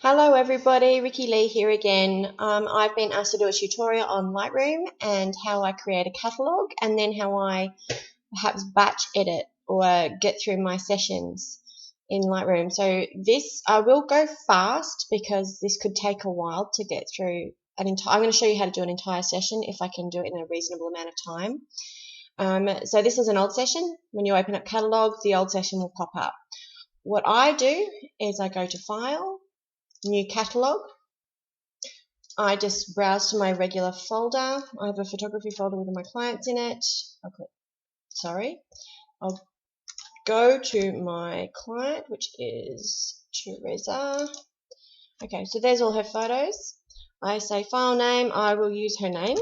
Hello everybody, Rikki-Lee here again. I've been asked to do a tutorial on Lightroom and how I create a catalogue and then how I perhaps batch edit or get through my sessions in Lightroom. So this, I will go fast because this could take a while to get through an entire, I'm going to show you how to do an entire session if I can do it in a reasonable amount of time. So this is an old session. When you open up Catalogue, the old session will pop up. What I do is I go to File, New Catalogue. I just browse to my regular folder. I have a photography folder with all my clients in it. I'll go to my client, which is Teresa. Okay, so there's all her photos. I say file name. I will use her name.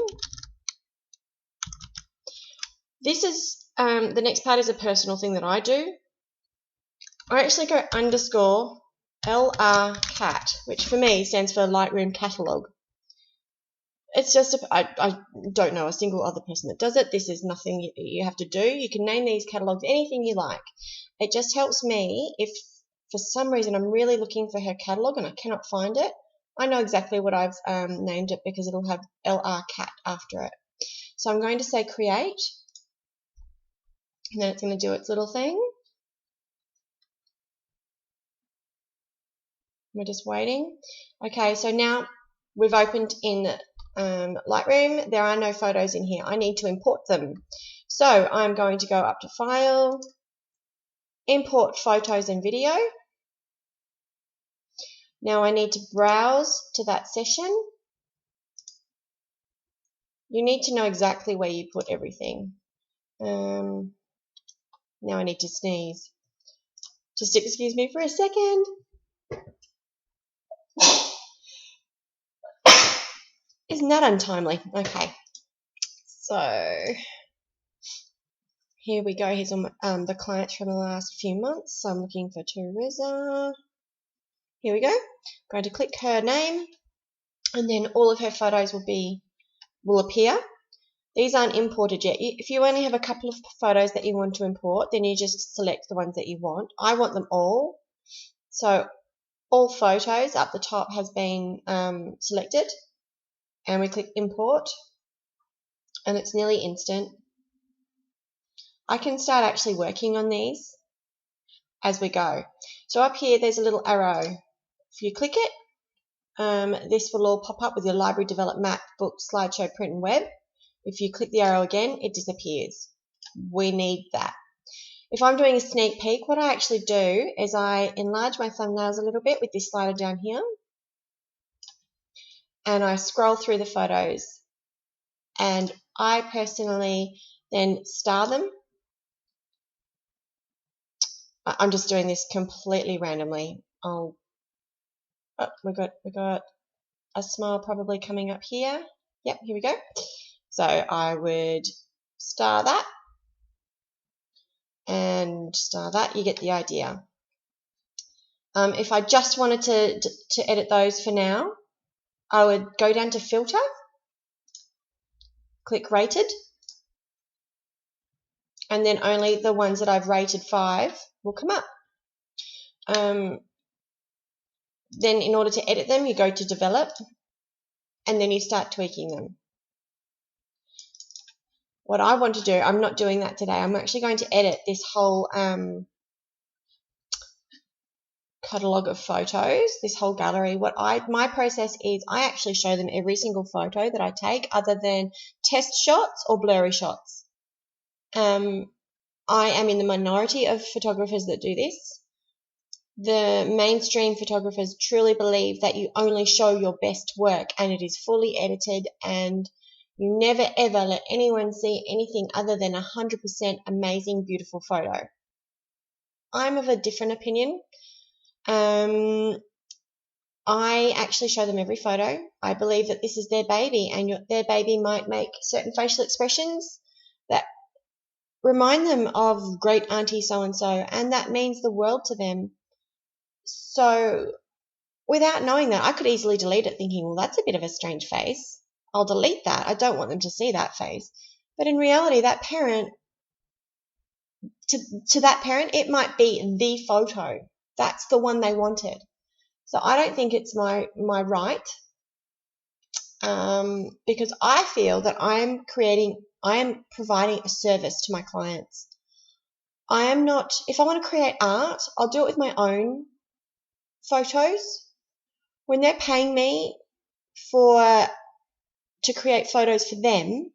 This is the next part is a personal thing that I do. I actually go underscore LR-CAT, which for me stands for Lightroom Catalogue. It's just, I don't know a single other person that does it. This is nothing you have to do. You can name these catalogs anything you like. It just helps me if for some reason I'm really looking for her catalogue and I cannot find it. I know exactly what I've named it because it'll have LR-CAT after it. So I'm going to say create, and then it's going to do its little thing. We're just waiting. Okay, so now we've opened in Lightroom. There are no photos in here. I need to import them. So I'm going to go up to File, Import Photos and Video. Now I need to browse to that session. You need to know exactly where you put everything. Now I need to sneeze. Just excuse me for a second. Isn't that untimely? Okay, so here we go. Here's all the clients from the last few months. So I'm looking for Teresa. Here we go. I'm going to click her name, and then all of her photos will appear. These aren't imported yet. If you only have a couple of photos that you want to import, then you just select the ones that you want. I want them all. So all photos up the top has been selected. And we click import, and it's nearly instant. I can start actually working on these as we go. So up here there's a little arrow. If you click it, this will all pop up with your library, develop, map, book, slideshow, print and web. If you click the arrow again, it disappears. We need that. If I'm doing a sneak peek, what I actually do is I enlarge my thumbnails a little bit with this slider down here. And I scroll through the photos, and I personally then star them. I'm just doing this completely randomly. We got a smile probably coming up here. Yep, here we go. So I would star that and star that. You get the idea. If I just wanted to edit those for now, I would go down to Filter, click Rated, and then only the ones that I've rated 5 will come up. Then in order to edit them, you go to Develop, and then you start tweaking them. What I want to do, I'm not doing that today. I'm actually going to edit this whole catalogue of photos, this whole gallery. My process is I actually show them every single photo that I take other than test shots or blurry shots. I am in the minority of photographers that do this. The mainstream photographers truly believe that you only show your best work and it is fully edited, and you never ever let anyone see anything other than 100% amazing, beautiful photo. I'm of a different opinion. I actually show them every photo. I believe that this is their baby, and their baby might make certain facial expressions that remind them of great auntie so-and-so, and that means the world to them. So without knowing that, I could easily delete it thinking, well, that's a bit of a strange face. I'll delete that. I don't want them to see that face. But in reality, that parent, to that parent, it might be the photo. That's the one they wanted. So I don't think it's my right, because I feel that I am providing a service to my clients. I am not, if I want to create art, I'll do it with my own photos. When they're paying me to create photos for them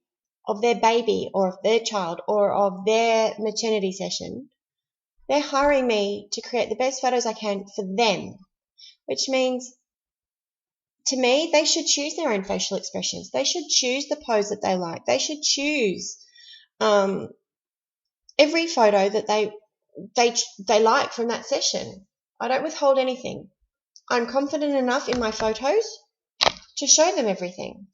of their baby or of their child or of their maternity session, they're hiring me to create the best photos I can for them, which means, to me, they should choose their own facial expressions. They should choose the pose that they like. They should choose every photo that they like from that session. I don't withhold anything. I'm confident enough in my photos to show them everything.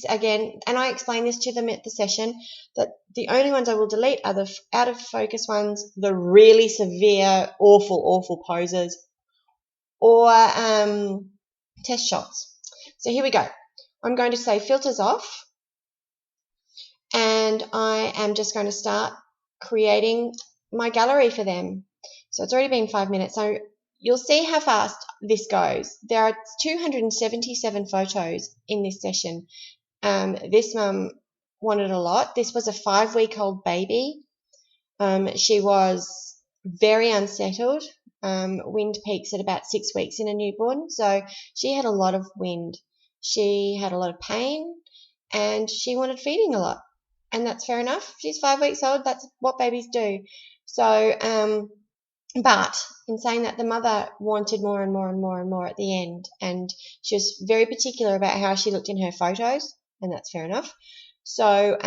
Again, and I explain this to them at the session, that the only ones I will delete are the out of focus ones, the really severe, awful poses, or test shots. So here we go. I'm going to say filters off, and I am just going to start creating my gallery for them. So it's already been 5 minutes. So you'll see how fast this goes. There are 277 photos in this session. This mum wanted a lot. This was a 5-week-old baby. She was very unsettled. Wind peaks at about 6 weeks in a newborn. So she had a lot of wind. She had a lot of pain, and she wanted feeding a lot. And that's fair enough. She's 5 weeks old. That's what babies do. So, but in saying that, the mother wanted more and more and more and more at the end, and she was very particular about how she looked in her photos, and that's fair enough. So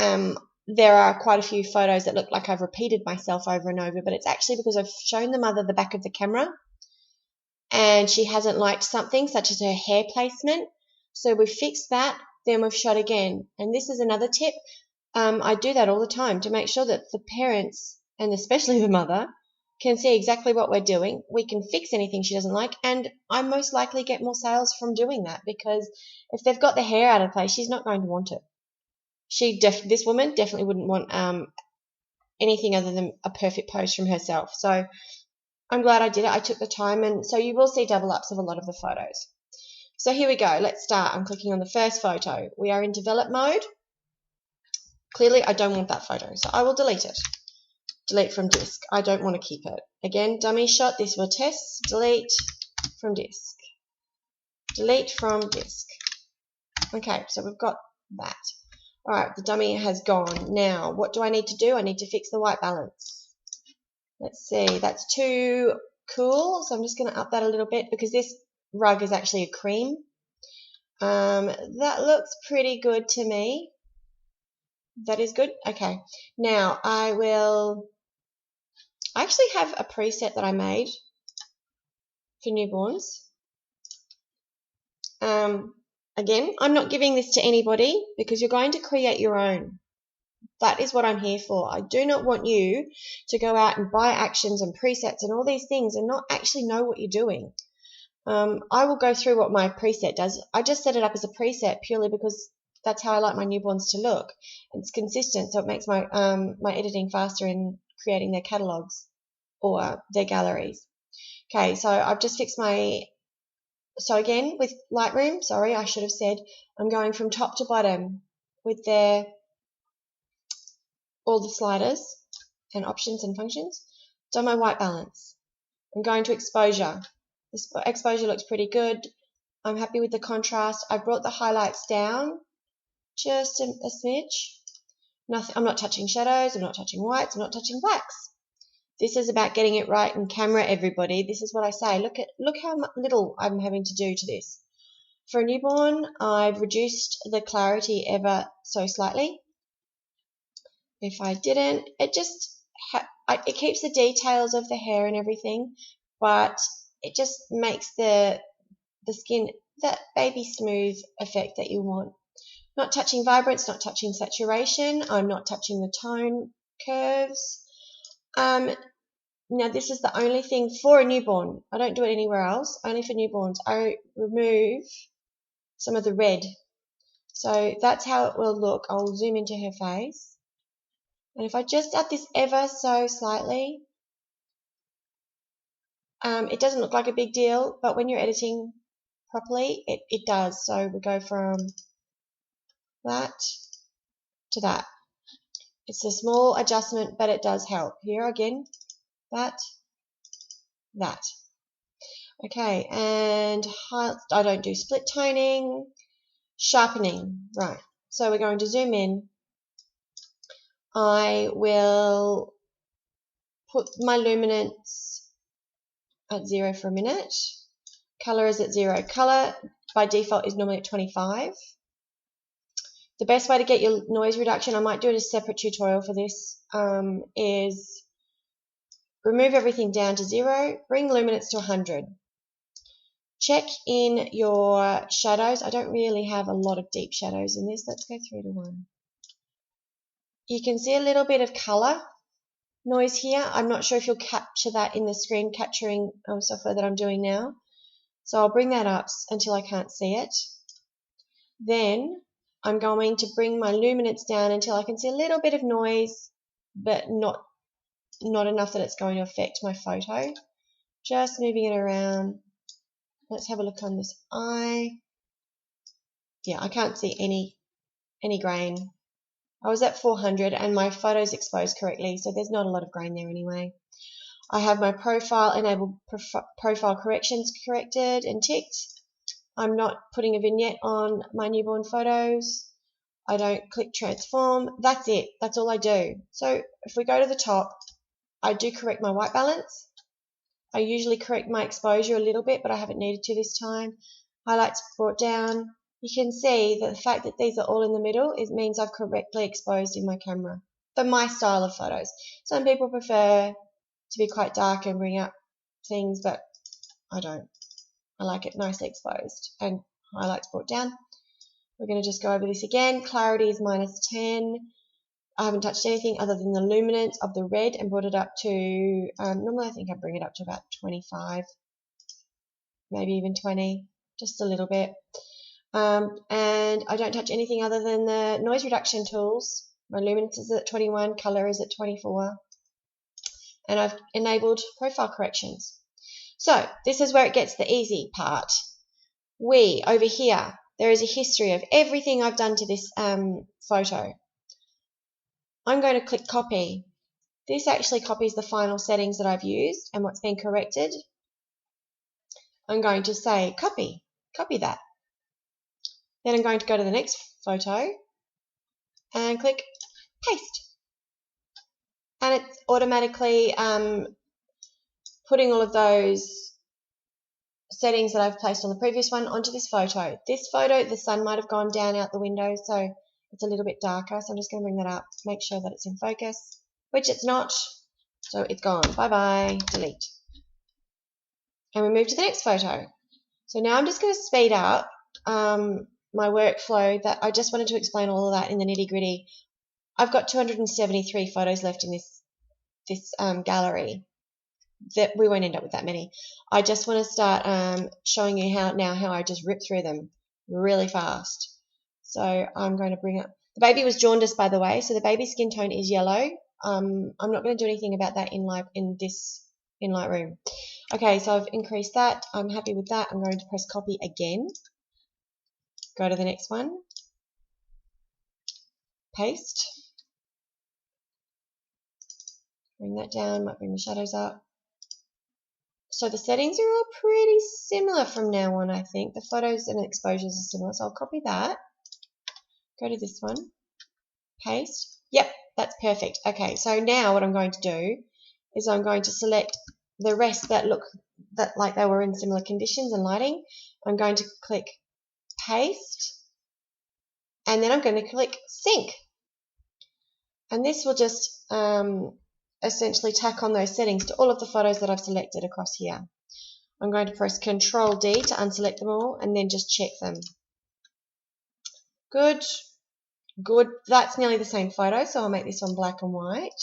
there are quite a few photos that look like I've repeated myself over and over, but it's actually because I've shown the mother the back of the camera and she hasn't liked something, such as her hair placement. So we've fixed that, then we've shot again. And this is another tip. I do that all the time to make sure that the parents, and especially the mother, can see exactly what we're doing. We can fix anything she doesn't like, and I most likely get more sales from doing that, because if they've got the hair out of place, she's not going to want it. This woman definitely wouldn't want anything other than a perfect pose from herself. So I'm glad I did it. I took the time, and so you will see double ups of a lot of the photos. So here we go. Let's start. I'm clicking on the first photo. We are in develop mode. Clearly, I don't want that photo, so I will delete it. Delete from disk. I don't want to keep it. Again, dummy shot. This will test. Delete from disk. Delete from disk. Okay, so we've got that. All right, the dummy has gone. Now, what do I need to do? I need to fix the white balance. Let's see. That's too cool, so I'm just going to up that a little bit, because this rug is actually a cream. That looks pretty good to me. That is good. Okay. Now, I actually have a preset that I made for newborns. Again, I'm not giving this to anybody, because you're going to create your own. That is what I'm here for. I do not want you to go out and buy actions and presets and all these things and not actually know what you're doing. I will go through what my preset does. I just set it up as a preset purely because that's how I like my newborns to look. It's consistent, so it makes my my editing faster in creating their catalogues or their galleries. Okay, so I've just fixed so again with Lightroom, sorry, I should have said, I'm going from top to bottom with all the sliders and options and functions. Done my white balance. I'm going to exposure. This exposure looks pretty good. I'm happy with the contrast. I brought the highlights down just a smidge. I'm not touching shadows, I'm not touching whites, I'm not touching blacks. This is about getting it right in camera, everybody. This is what I say. Look how little I'm having to do to this. For a newborn, I've reduced the clarity ever so slightly. If I didn't, it keeps the details of the hair and everything, but it just makes the skin that baby smooth effect that you want. Not touching vibrance, not touching saturation. I'm not touching the tone curves. Now this is the only thing for a newborn. I don't do it anywhere else, only for newborns. I remove some of the red. So that's how it will look. I'll zoom into her face. And if I just add this ever so slightly, it doesn't look like a big deal, but when you're editing, properly? It does. So we go from that to that. It's a small adjustment, but it does help. Here again, that. Okay, and I don't do split toning. Sharpening, right. So we're going to zoom in. I will put my luminance at 0 for a minute. Color is at 0. Color by default is normally at 25. The best way to get your noise reduction, I might do a separate tutorial for this, is remove everything down to 0, bring luminance to 100. Check in your shadows. I don't really have a lot of deep shadows in this. Let's go 3 to 1. You can see a little bit of color noise here. I'm not sure if you'll capture that in the screen capturing software that I'm doing now. So I'll bring that up until I can't see it. Then I'm going to bring my luminance down until I can see a little bit of noise, but not enough that it's going to affect my photo. Just moving it around. Let's have a look on this eye. Yeah, I can't see any grain. I was at 400 and my photo's exposed correctly, so there's not a lot of grain there anyway. I have my profile enabled profile corrections corrected and ticked. I'm not putting a vignette on my newborn photos. I don't click transform. That's it. That's all I do. So if we go to the top, I do correct my white balance. I usually correct my exposure a little bit, but I haven't needed to this time. Highlights brought down. You can see that the fact that these are all in the middle, it means I've correctly exposed in my camera for my style of photos. Some people prefer to be quite dark and bring up things, but I don't. I like it nicely exposed and highlights brought down. We're going to just go over this again. Clarity is -10. I haven't touched anything other than the luminance of the red and brought it up to, normally I think I bring it up to about 25, maybe even 20, just a little bit. And I don't touch anything other than the noise reduction tools. My luminance is at 21, color is at 24, and I've enabled profile corrections. So this is where it gets the easy part. Over here, there is a history of everything I've done to this photo. I'm going to click copy. This actually copies the final settings that I've used and what's been corrected. I'm going to say copy that. Then I'm going to go to the next photo and click paste. And it's automatically putting all of those settings that I've placed on the previous one onto this photo. This photo, the sun might have gone down out the window, so it's a little bit darker. So I'm just going to bring that up, make sure that it's in focus, which it's not. So it's gone. Bye-bye. Delete. And we move to the next photo. So now I'm just going to speed up my workflow. That I just wanted to explain all of that in the nitty-gritty. I've got 273 photos left in this gallery. That we won't end up with that many. I just want to start showing you how I just rip through them really fast. So I'm going to bring up, the baby was jaundiced, by the way, so the baby's skin tone is yellow. I'm not going to do anything about that in Lightroom. Okay, so I've increased that. I'm happy with that. I'm going to press copy again. Go to the next one. Paste. Bring that down, might bring the shadows up. So the settings are all pretty similar from now on, I think. The photos and exposures are similar, so I'll copy that. Go to this one. Paste. Yep, that's perfect. Okay, so now what I'm going to do is I'm going to select the rest that look like they were in similar conditions and lighting. I'm going to click paste, and then I'm going to click sync. And this will just essentially tack on those settings to all of the photos that I've selected across here. I'm going to press Control D to unselect them all and then just check them. Good. That's nearly the same photo, so I'll make this one black and white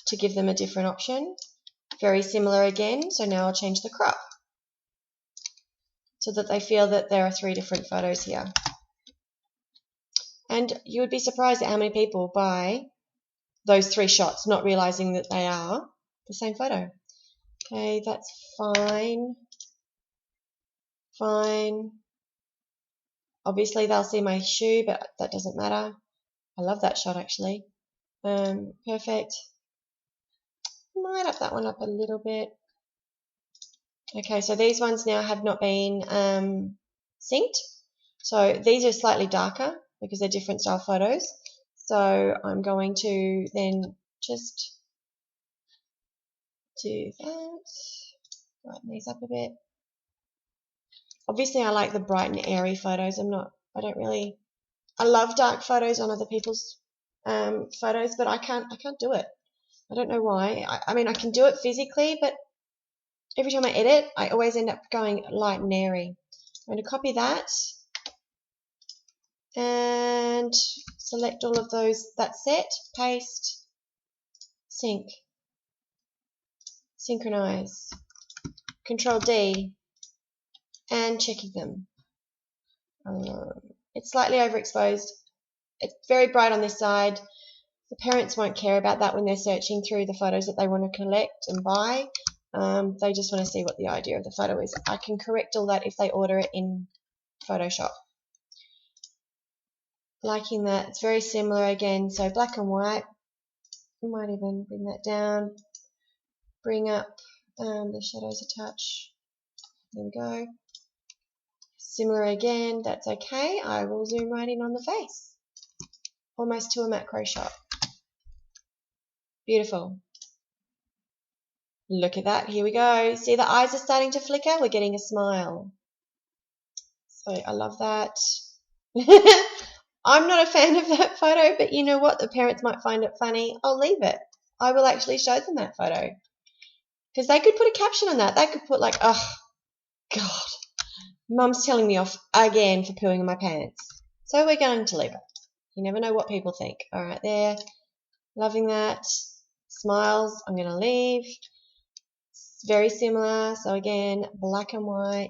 to give them a different option. Very similar again, so now I'll change the crop so that they feel that there are 3 different photos here. And you would be surprised at how many people buy those 3 shots, not realizing that they are the same photo. Okay, that's fine. Fine. Obviously they'll see my shoe, but that doesn't matter. I love that shot actually. Perfect. Might up that one up a little bit. Okay, so these ones now have not been synced. So these are slightly darker because they're different style photos. So I'm going to then just do that. Brighten these up a bit. Obviously I like the bright and airy photos. I love dark photos on other people's photos, but I can't do it. I don't know why. I mean, I can do it physically, but every time I edit, I always end up going light and airy. I'm going to copy that and select all of those, that set, paste, sync, synchronize, Control D, and checking them. It's slightly overexposed. It's very bright on this side. The parents won't care about that when they're searching through the photos that they want to collect and buy. They just want to see what the idea of the photo is. I can correct all that if they order it in Photoshop. Liking that. It's very similar again. So black and white. I might even bring that down. Bring up the shadows a touch. There we go. Similar again. That's okay. I will zoom right in on the face. Almost to a macro shot. Beautiful. Look at that. Here we go. See, the eyes are starting to flicker. We're getting a smile. So I love that. I'm not a fan of that photo, but you know what? The parents might find it funny. I'll leave it. I will actually show them that photo. Because they could put a caption on that. They could put like, oh, God, Mum's telling me off again for pooing in my pants. So we're going to leave it. You never know what people think. All right, there. Loving that. Smiles, I'm going to leave. It's very similar. So again, black and white.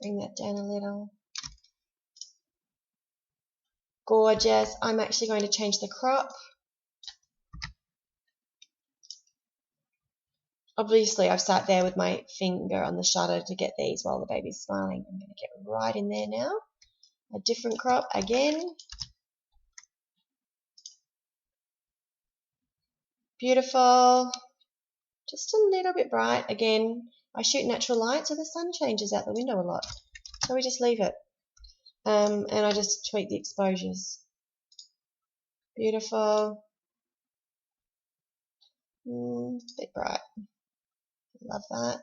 Bring that down a little. Gorgeous. I'm actually going to change the crop. Obviously, I've sat there with my finger on the shutter to get these while the baby's smiling. I'm going to get right in there now. A different crop again. Beautiful. Just a little bit bright. Again, I shoot natural light, so the sun changes out the window a lot. So we just leave it. And I just tweak the exposures. Beautiful. Bit bright. Love that.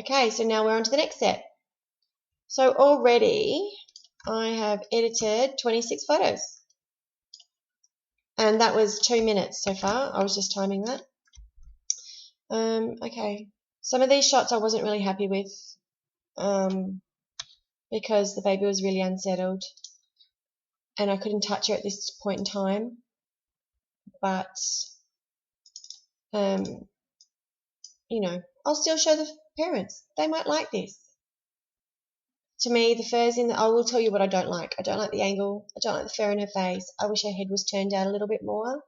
Okay, so now we're on to the next step. So already I have edited 26 photos. And that was 2 minutes so far. I was just timing that. Okay. Some of these shots I wasn't really happy with because the baby was really unsettled and I couldn't touch her at this point in time. But, you know, I'll still show the parents. They might like this. To me, the fur's I will tell you what I don't like. I don't like the angle. I don't like the fur in her face. I wish her head was turned down a little bit more.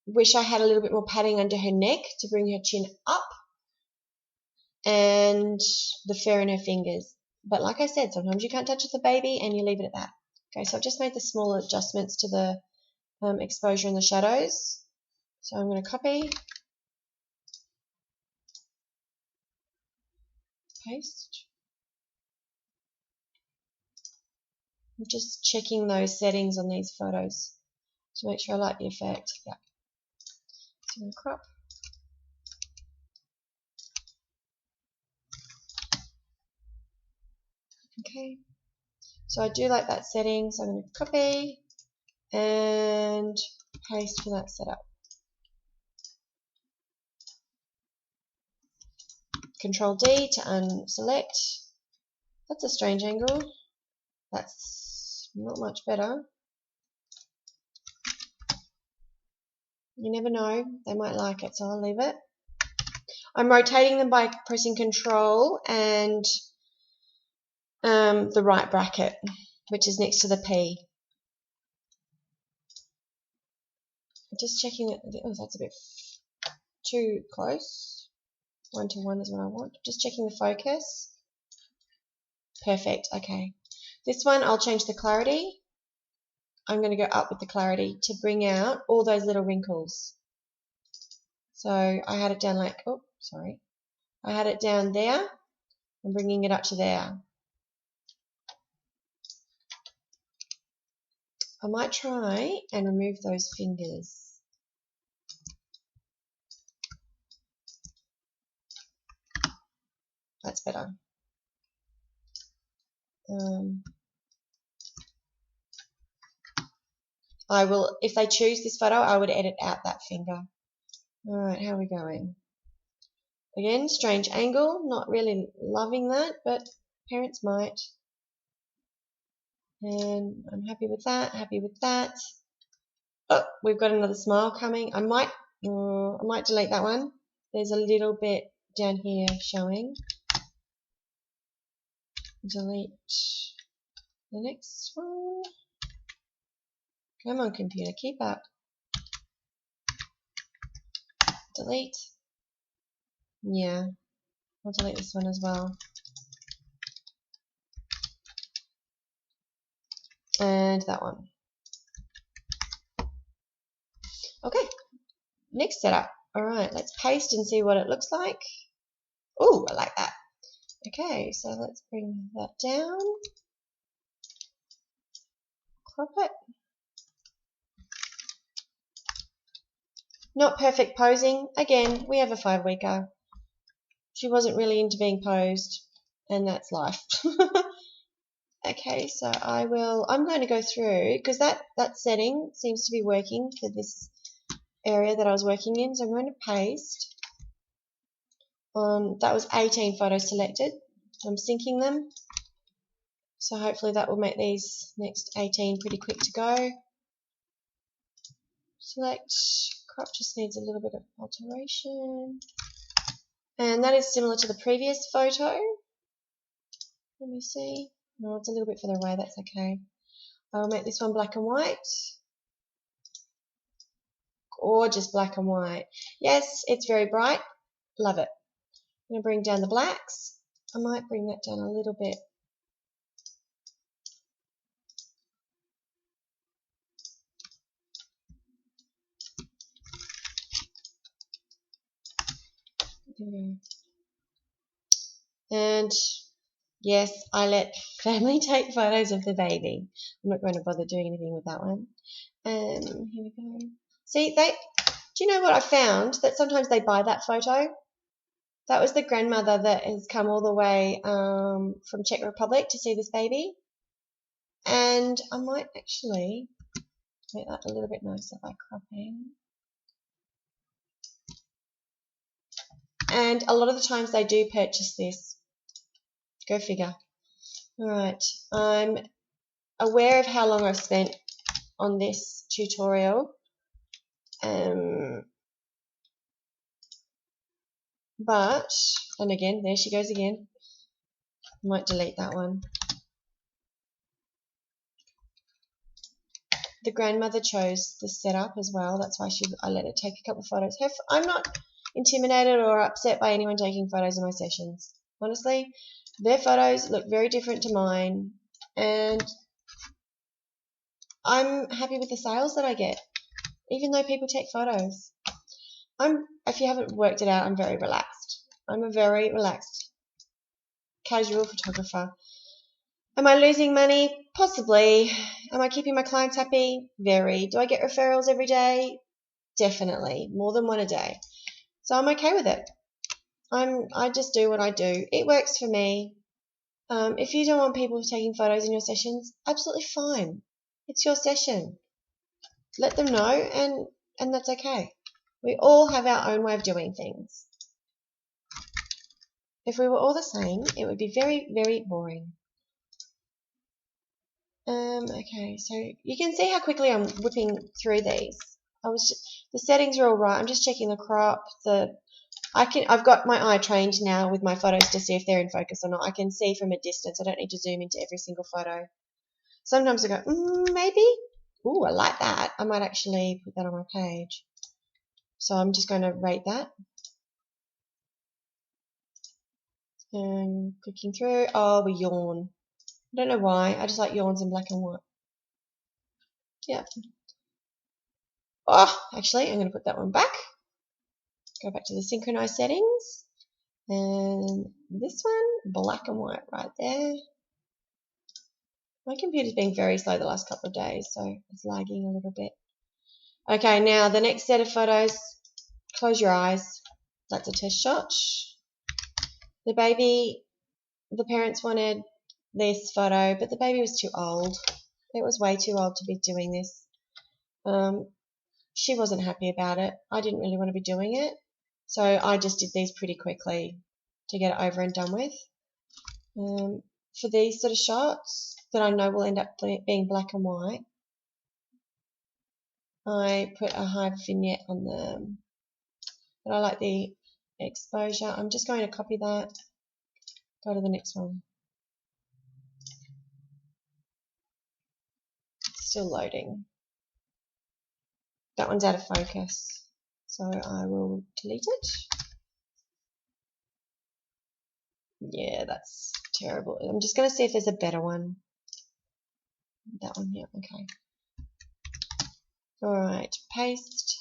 Wish I had a little bit more padding under her neck to bring her chin up. And the fur in her fingers. But like I said, sometimes you can't touch with a baby and you leave it at that. Okay, so I've just made the small adjustments to the exposure and the shadows. So I'm going to copy. Paste. I'm just checking those settings on these photos to make sure I like the effect. Yeah. So I'm going to crop. Okay. So I do like that setting, so I'm going to copy and paste for that setup. Control D to unselect. That's a strange angle. That's not much better. You never know, they might like it, so I'll leave it. I'm rotating them by pressing Control and the right bracket, which is next to the P. Just checking it. Oh, that's a bit too close. 1:1 is what I want. Just checking the focus. Perfect. Okay. This one, I'll change the clarity. I'm going to go up with the clarity to bring out all those little wrinkles. So I had it down like, oh, sorry. I had it down there. I'm bringing it up to there. I might try and remove those fingers. That's better. I will, if they choose this photo, I would edit out that finger. Alright, how are we going? Again, strange angle, not really loving that, but parents might. And I'm happy with that, happy with that. Oh, we've got another smile coming. I might delete that one. There's a little bit down here showing. Delete the next one. Come on, computer, keep up. Delete. Yeah, I'll delete this one as well. And that one. Okay, next setup. Alright, let's paste and see what it looks like. Oh, I like that. Okay, so let's bring that down. Crop it. Not perfect posing. Again, we have a 5-weeker. She wasn't really into being posed, and that's life. Okay, so I'm going to go through, because that setting seems to be working for this area that I was working in, so I'm going to paste. That was 18 photos selected. I'm syncing them. So hopefully that will make these next 18 pretty quick to go. Select, crop just needs a little bit of alteration. And that is similar to the previous photo. Let me see. No, it's a little bit further away, that's okay. I'll make this one black and white. Gorgeous black and white. Yes, it's very bright. Love it. I'm going to bring down the blacks. I might bring that down a little bit. And yes, I let family take photos of the baby. I'm not going to bother doing anything with that one. Here we go. See, do you know what I found? That sometimes they buy that photo. That was the grandmother that has come all the way from Czech Republic to see this baby. And I might actually make that a little bit nicer by cropping. And a lot of the times they do purchase this. Go figure. Alright, I'm aware of how long I've spent on this tutorial. But, and again, there she goes again. I might delete that one. The grandmother chose the setup as well. That's why I let her take a couple of photos. I'm not intimidated or upset by anyone taking photos in my sessions. Honestly, their photos look very different to mine, and I'm happy with the sales that I get, even though people take photos. If you haven't worked it out, I'm very relaxed. I'm a very relaxed, casual photographer. Am I losing money? Possibly. Am I keeping my clients happy? Very. Do I get referrals every day? Definitely. More than one a day. So I'm okay with it. I just do what I do. It works for me. If you don't want people taking photos in your sessions, absolutely fine. It's your session. Let them know, and that's okay. We all have our own way of doing things. If we were all the same, it would be very, very boring. Okay, so you can see how quickly I'm whipping through these. The settings are all right. I'm just checking the crop. I've got my eye trained now with my photos to see if they're in focus or not. I can see from a distance. I don't need to zoom into every single photo. Sometimes I go, maybe. Ooh, I like that. I might actually put that on my page. So I'm just going to rate that. And clicking through. Oh, we yawn. I don't know why. I just like yawns in black and white. Yeah. Oh, actually, I'm going to put that one back. Go back to the synchronize settings. And this one, black and white right there. My computer's been very slow the last couple of days, so it's lagging a little bit. Okay, now the next set of photos, close your eyes. That's a test shot. The baby, the parents wanted this photo, but the baby was too old. It was way too old to be doing this. She wasn't happy about it. I didn't really want to be doing it, so I just did these pretty quickly to get it over and done with. For these sort of shots that I know will end up being black and white, I put a high vignette on them. But I like the exposure. I'm just going to copy that. Go to the next one. Still loading. That one's out of focus, so I will delete it. Yeah, that's terrible. I'm just going to see if there's a better one. That one, yeah, okay. Alright, paste.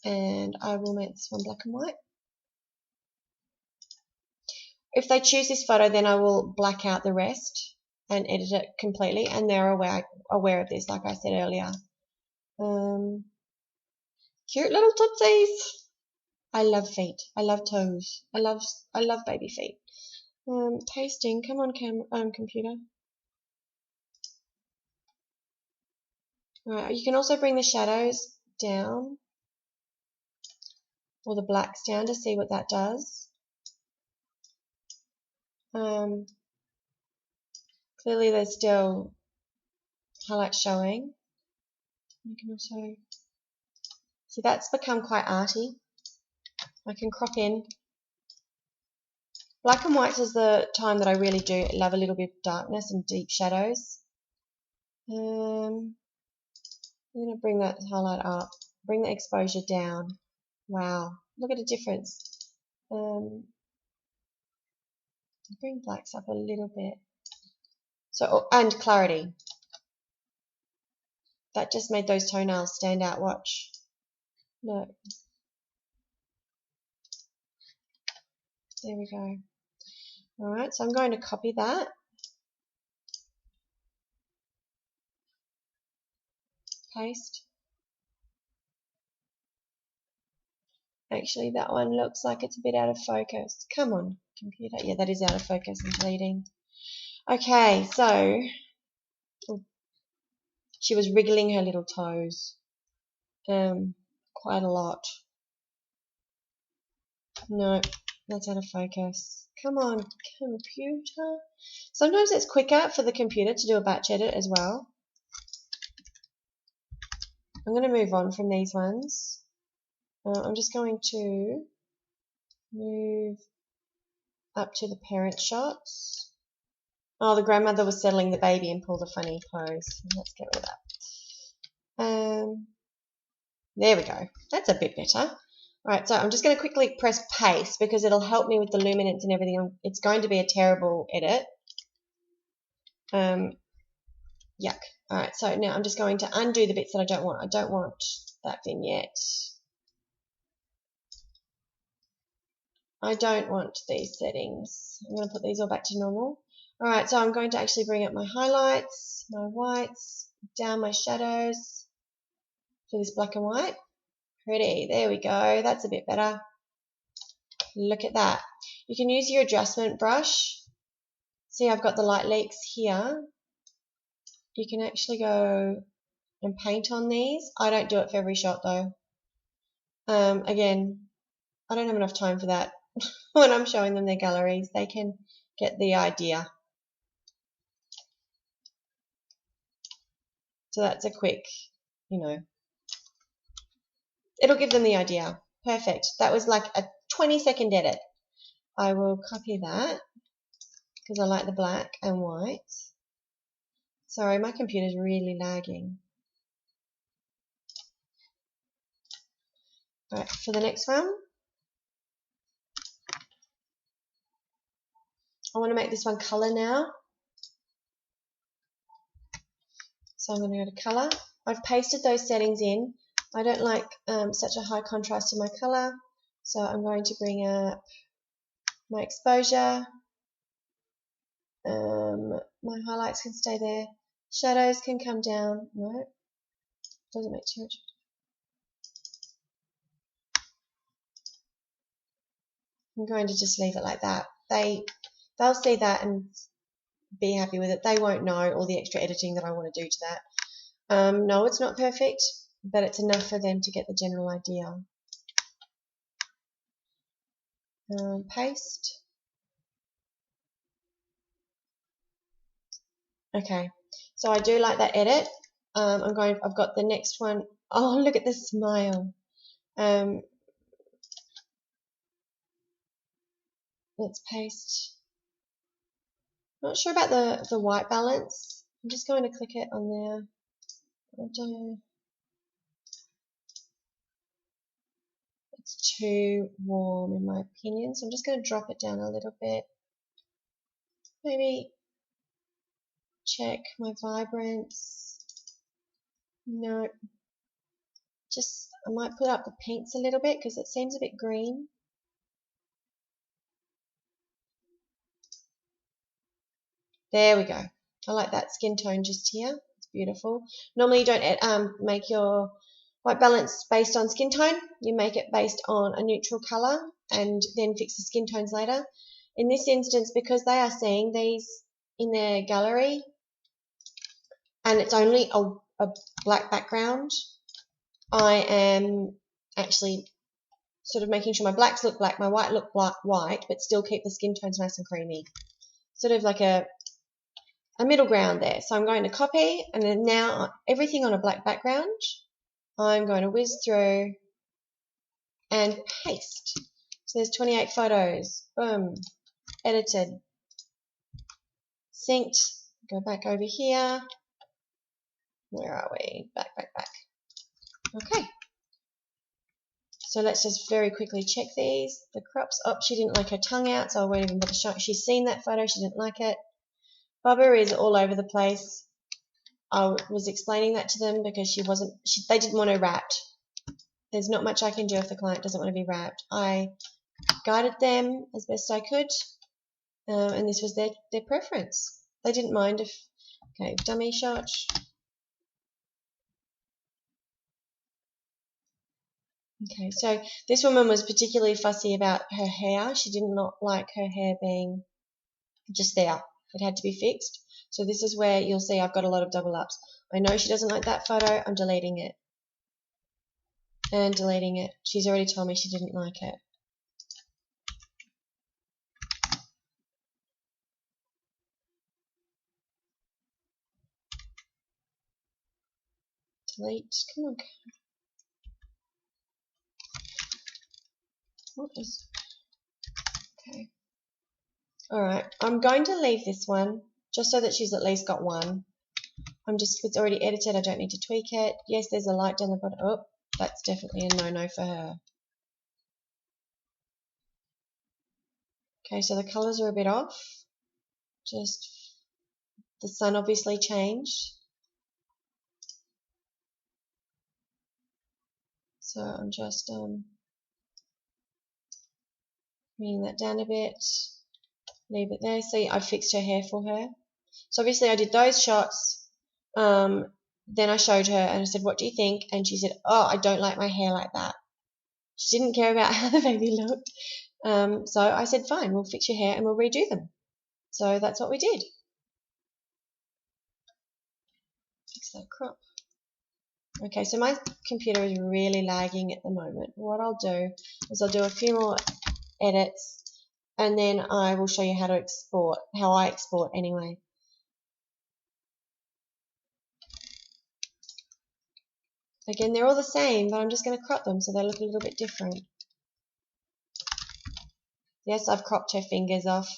And I will make this one black and white. If they choose this photo, then I will black out the rest and edit it completely, and they're aware of this, like I said earlier. Cute little tootsies. I love feet. I love toes. I love baby feet. Pasting. Come on, computer. Alright, you can also bring the shadows down, or the blacks down, to see what that does. Clearly there's still highlights showing. You can also see that's become quite arty. I can crop in. Black and white is the time that I really do love a little bit of darkness and deep shadows. I'm going to bring that highlight up, bring the exposure down. Wow, look at the difference. Bring blacks up a little bit. So, and clarity. That just made those toenails stand out. Watch. Look. There we go. Alright, so I'm going to copy that. Paste. Actually, that one looks like it's a bit out of focus. Come on, computer. Yeah, that is out of focus. I'm deleting. Okay, so she was wriggling her little toes quite a lot. No, that's out of focus. Come on, computer. Sometimes it's quicker for the computer to do a batch edit as well. I'm going to move on from these ones. I'm just going to move up to the parent shots. Oh, the grandmother was settling the baby and pulled a funny pose. Let's get rid of that. There we go. That's a bit better. Alright, so I'm just going to quickly press paste because it'll help me with the luminance and everything. It's going to be a terrible edit. Yuck. Alright, so now I'm just going to undo the bits that I don't want. I don't want that vignette. I don't want these settings. I'm going to put these all back to normal. Alright, so I'm going to actually bring up my highlights, my whites, down my shadows for this black and white. Pretty. There we go. That's a bit better. Look at that. You can use your adjustment brush. See, I've got the light leaks here. You can actually go and paint on these. I don't do it for every shot though. Again, I don't have enough time for that. When I'm showing them their galleries, they can get the idea. So that's a quick, it'll give them the idea. Perfect. That was like a 20-second edit. I will copy that because I like the black and white. Sorry, my computer's really lagging. Alright, for the next one, I want to make this one color now. So I'm going to go to color. I've pasted those settings in. I don't like such a high contrast in my color, so I'm going to bring up my exposure. My highlights can stay there. Shadows can come down. No, doesn't make too much. I'm going to just leave it like that. They'll see that and be happy with it. They won't know all the extra editing that I want to do to that. No, it's not perfect, but it's enough for them to get the general idea. Paste. Okay, so I do like that edit. I've got the next one. Oh, look at the smile. Let's paste. Not sure about the white balance. I'm just going to click it on there. It's too warm in my opinion, so I'm just going to drop it down a little bit. Maybe check my vibrance. No. Just, I might put up the pinks a little bit because it seems a bit green. There we go. I like that skin tone just here. It's beautiful. Normally you don't make your white balance based on skin tone. You make it based on a neutral color and then fix the skin tones later. In this instance, because they are seeing these in their gallery and it's only a black background, I am actually sort of making sure my blacks look black, my white look white, but still keep the skin tones nice and creamy. Sort of like a middle ground there. So I'm going to copy, and then now everything on a black background, I'm going to whiz through and paste. So there's 28 photos. Boom. Edited. Synced. Go back over here. Where are we? Back. Okay. So let's just very quickly check these. The crops. Oh, she didn't like her tongue out, so I won't even bother showing. She's seen that photo. She didn't like it. Bubba is all over the place. I was explaining that to them because they didn't want her wrapped. There's not much I can do if the client doesn't want to be wrapped. I guided them as best I could, and this was their preference. They didn't mind if, okay, dummy shot. Okay, so this woman was particularly fussy about her hair. She did not like her hair being just there. It had to be fixed. So this is where you'll see I've got a lot of double ups. I know she doesn't like that photo. I'm deleting it. And deleting it. She's already told me she didn't like it. Delete. Come on. What is... Okay. Alright. I'm going to leave this one just so that she's at least got one. It's already edited. I don't need to tweak it. Yes, there's a light down the bottom. Oh, that's definitely a no-no for her. Okay, so the colours are a bit off. Just the sun obviously changed. So I'm just bringing that down a bit. Leave it there. See, I fixed her hair for her. So obviously I did those shots. Then I showed her and I said, what do you think? And she said, oh, I don't like my hair like that. She didn't care about how the baby looked. So I said, fine, we'll fix your hair and we'll redo them. So that's what we did. Fix that crop. Okay, so my computer is really lagging at the moment. What I'll do is I'll do a few more edits and then I will show you how to export, how I export anyway. Again, they're all the same, but I'm just going to crop them so they look a little bit different. Yes, I've cropped her fingers off.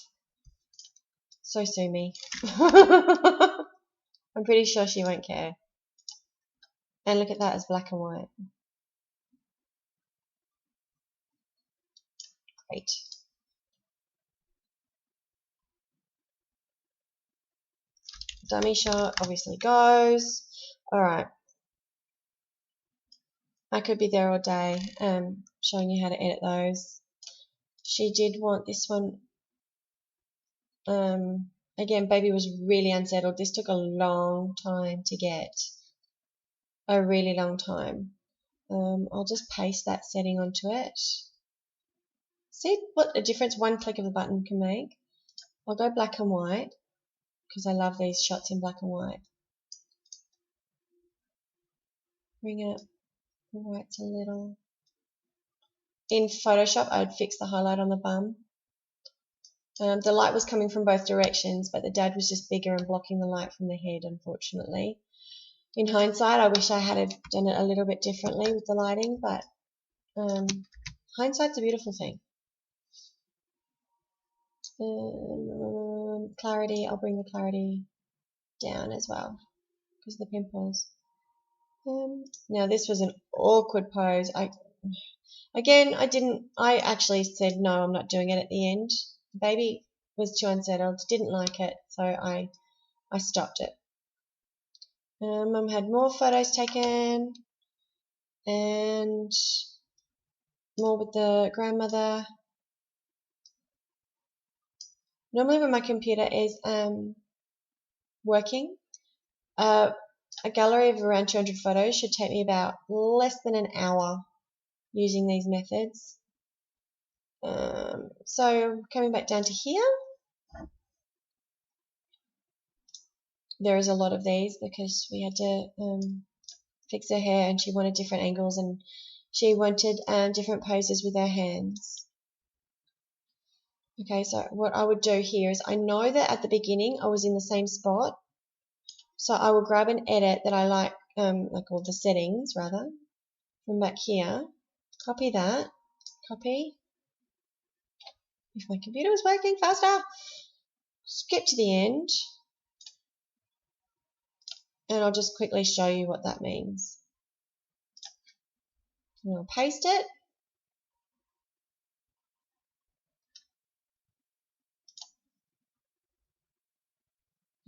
So sue me. I'm pretty sure she won't care. And look at that as black and white. Great. dummy shot obviously goes. Alright. I could be there all day showing you how to edit those. She did want this one. Again, baby was really unsettled. This took a long time to get. A really long time. I'll just paste that setting onto it. See what a difference one click of the button can make? I'll go black and white because I love these shots in black and white. Bring up the whites a little. In Photoshop, I'd fix the highlight on the bum. The light was coming from both directions, but the dad was just bigger and blocking the light from the head, unfortunately. In hindsight, I wish I had done it a little bit differently with the lighting, but hindsight's a beautiful thing. Clarity, I'll bring the clarity down as well because of the pimples. Now this was an awkward pose. I actually said no, I'm not doing it at the end. The baby was too unsettled, didn't like it, so I stopped it. Mum had more photos taken and more with the grandmother. Normally when my computer is working, a gallery of around 200 photos should take me about less than an hour using these methods. So coming back down to here, there is a lot of these because we had to fix her hair and she wanted different angles and she wanted different poses with her hands. Okay, so what I would do here is I know that at the beginning I was in the same spot, so I will grab an edit that I like all the settings rather, from back here, copy that, copy. If my computer was working faster, skip to the end, and I'll just quickly show you what that means. And I'll paste it.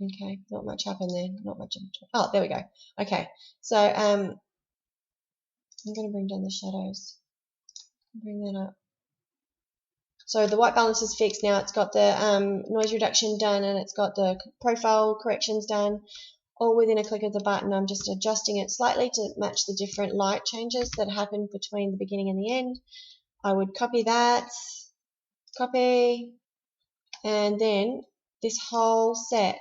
Okay, not much happened there. Not much. Oh, there we go. Okay, so I'm going to bring down the shadows. Bring that up. So the white balance is fixed now. It's got the noise reduction done and it's got the profile corrections done, all within a click of the button. I'm just adjusting it slightly to match the different light changes that happen between the beginning and the end. I would copy that, copy, and then this whole set,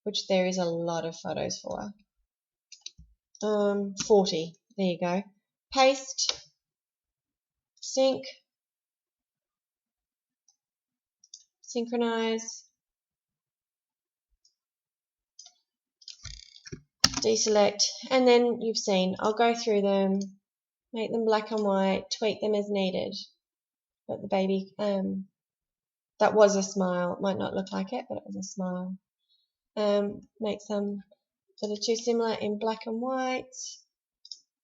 which there is a lot of photos for, 40, there you go, paste, sync, synchronize, deselect, and then you've seen, I'll go through them, make them black and white, tweak them as needed. But the baby, that was a smile, it might not look like it, but it was a smile. Make some that are too similar in black and white.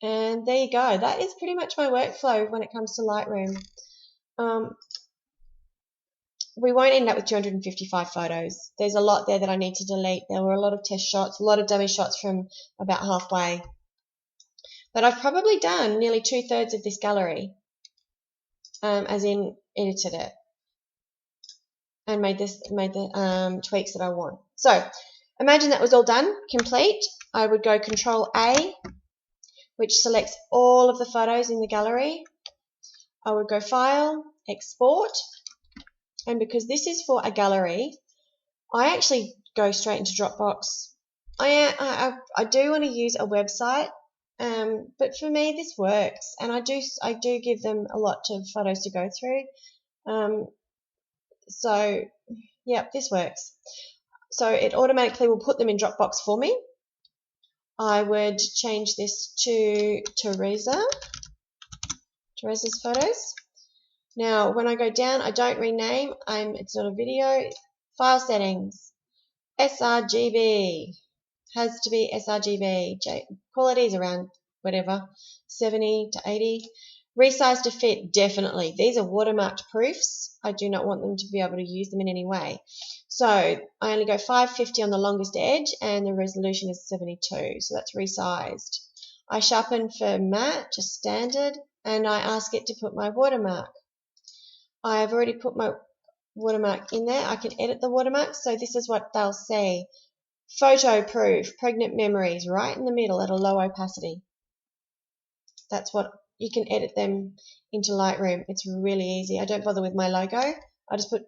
And there you go. That is pretty much my workflow when it comes to Lightroom. We won't end up with 255 photos. There's a lot there that I need to delete. There were a lot of test shots, a lot of dummy shots from about halfway. But I've probably done nearly 2/3 of this gallery, as in edited it and made the tweaks that I want. So imagine that was all done, complete. I would go Control A, which selects all of the photos in the gallery. I would go File, Export, and because this is for a gallery, I actually go straight into Dropbox. I do want to use a website, but for me this works, and I do give them a lot of photos to go through. So yeah, this works. So it automatically will put them in Dropbox for me. I would change this to Teresa's photos. Now, when I go down, I don't rename. It's not a video. File settings, sRGB, has to be sRGB. Quality is around whatever, 70 to 80. Resize to fit, definitely. These are watermarked proofs. I do not want them to be able to use them in any way. So I only go 550 on the longest edge, and the resolution is 72, so that's resized. I sharpen for matte, just standard, and I ask it to put my watermark. I have already put my watermark in there. I can edit the watermark, so this is what they'll say. Photo proof, pregnant memories, right in the middle at a low opacity. That's what you can edit them into Lightroom. It's really easy. I don't bother with my logo. I just put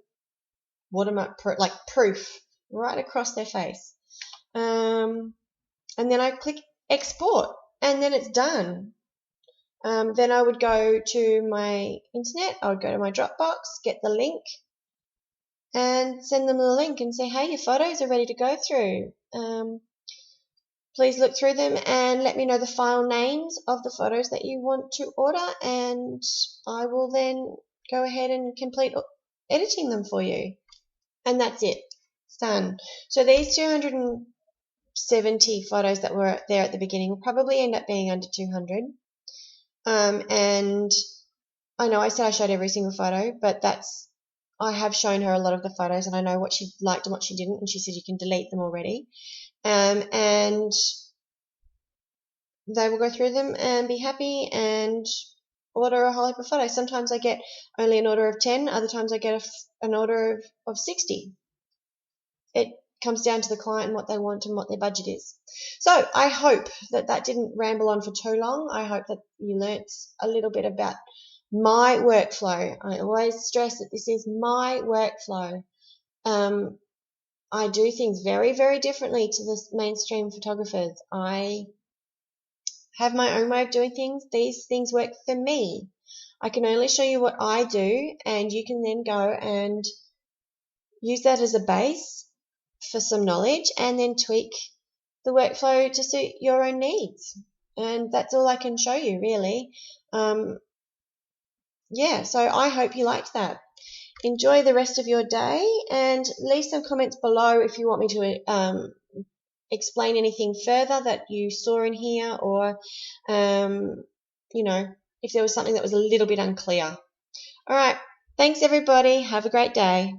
watermark proof right across their face. And then I click export, and then it's done. Then I would go to my internet. I would go to my Dropbox, get the link, and send them the link and say, hey, your photos are ready to go through. Please look through them and let me know the file names of the photos that you want to order, and I will then go ahead and complete editing them for you. And that's it. It's done. So these 270 photos that were there at the beginning will probably end up being under 200. And I know I said I showed every single photo, but I have shown her a lot of the photos, and I know what she liked and what she didn't, and she said you can delete them already. And they will go through them and be happy and order a whole heap of photos. Sometimes I get only an order of 10, other times I get an order of 60. It comes down to the client and what they want and what their budget is. So I hope that didn't ramble on for too long. I hope that you learnt a little bit about my workflow. I always stress that this is my workflow. I do things very, very differently to the mainstream photographers. I have my own way of doing things. These things work for me. I can only show you what I do, and you can then go and use that as a base for some knowledge, and then tweak the workflow to suit your own needs. And that's all I can show you, really. Yeah, so I hope you liked that. Enjoy the rest of your day, and leave some comments below if you want me to explain anything further that you saw in here, or if there was something that was a little bit unclear. All right, thanks everybody. Have a great day.